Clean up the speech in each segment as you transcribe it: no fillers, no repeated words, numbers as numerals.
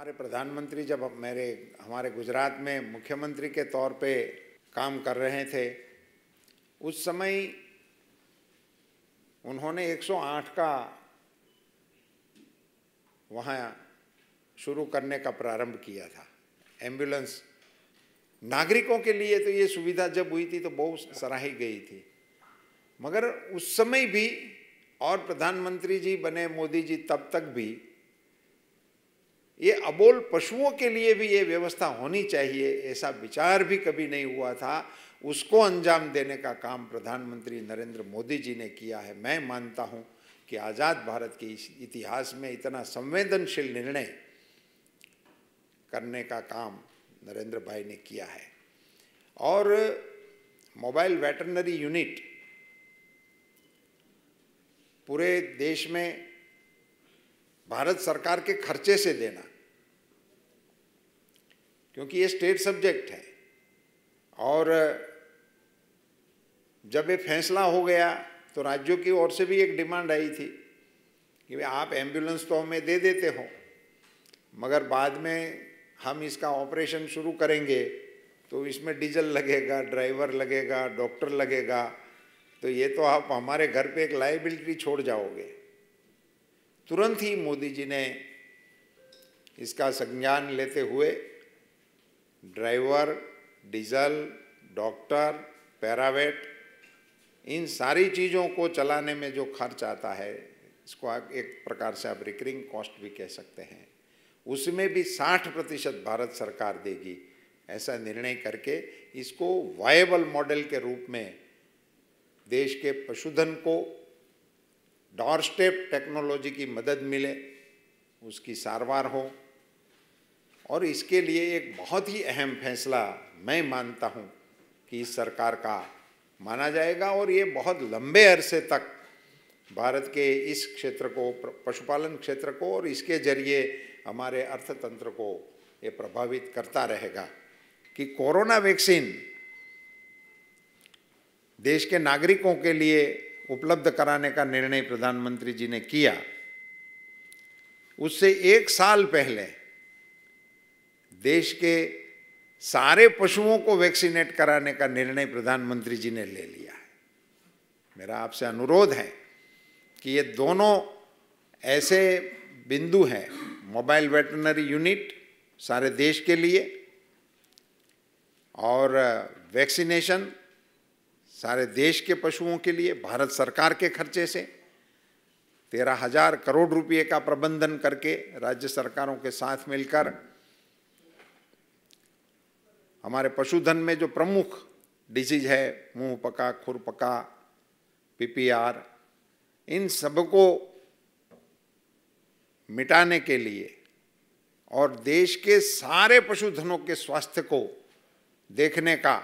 हमारे प्रधानमंत्री जब हमारे गुजरात में मुख्यमंत्री के तौर पे काम कर रहे थे, उस समय उन्होंने 108 का वहाँ शुरू करने का प्रारंभ किया था। एम्बुलेंस नागरिकों के लिए तो ये सुविधा जब हुई थी तो बहुत सराही गई थी, मगर उस समय भी और प्रधानमंत्री जी बने मोदी जी तब तक भी ये अबोल पशुओं के लिए भी ये व्यवस्था होनी चाहिए, ऐसा विचार भी कभी नहीं हुआ था। उसको अंजाम देने का काम प्रधानमंत्री नरेंद्र मोदी जी ने किया है। मैं मानता हूं कि आज़ाद भारत के इतिहास में इतना संवेदनशील निर्णय करने का काम नरेंद्र भाई ने किया है। और मोबाइल वेटरनरी यूनिट पूरे देश में भारत सरकार के खर्चे से देना, क्योंकि ये स्टेट सब्जेक्ट है, और जब ये फैसला हो गया तो राज्यों की ओर से भी एक डिमांड आई थी कि आप एम्बुलेंस तो हमें दे देते हो, मगर बाद में हम इसका ऑपरेशन शुरू करेंगे तो इसमें डीजल लगेगा, ड्राइवर लगेगा, डॉक्टर लगेगा, तो ये तो आप हमारे घर पे एक लायबिलिटी छोड़ जाओगे। तुरंत ही मोदी जी ने इसका संज्ञान लेते हुए ड्राइवर, डीजल, डॉक्टर, पैरावेट, इन सारी चीज़ों को चलाने में जो खर्च आता है, इसको आप एक प्रकार से आप रिकरिंग कॉस्ट भी कह सकते हैं, उसमें भी 60% भारत सरकार देगी। ऐसा निर्णय करके इसको वायबल मॉडल के रूप में देश के पशुधन को डोर स्टेप टेक्नोलॉजी की मदद मिले, उसकी सारवार हो, और इसके लिए एक बहुत ही अहम फैसला मैं मानता हूं कि इस सरकार का माना जाएगा। और ये बहुत लंबे अरसे तक भारत के इस क्षेत्र को, पशुपालन क्षेत्र को, और इसके जरिए हमारे अर्थतंत्र को ये प्रभावित करता रहेगा कि कोरोना वैक्सीन देश के नागरिकों के लिए उपलब्ध कराने का निर्णय प्रधानमंत्री जी ने किया। उससे 1 साल पहले देश के सारे पशुओं को वैक्सीनेट कराने का निर्णय प्रधानमंत्री जी ने ले लिया है। मेरा आपसे अनुरोध है कि ये दोनों ऐसे बिंदु हैं, मोबाइल वेटरनरी यूनिट सारे देश के लिए और वैक्सीनेशन सारे देश के पशुओं के लिए भारत सरकार के खर्चे से 13,000 करोड़ रुपए का प्रबंधन करके राज्य सरकारों के साथ मिलकर हमारे पशुधन में जो प्रमुख डिजीज है, मुंह पका, खुर पका, PPR, इन सबको मिटाने के लिए और देश के सारे पशुधनों के स्वास्थ्य को देखने का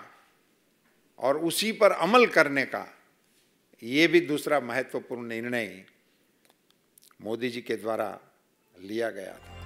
और उसी पर अमल करने का ये भी दूसरा महत्वपूर्ण निर्णय मोदी जी के द्वारा लिया गया था।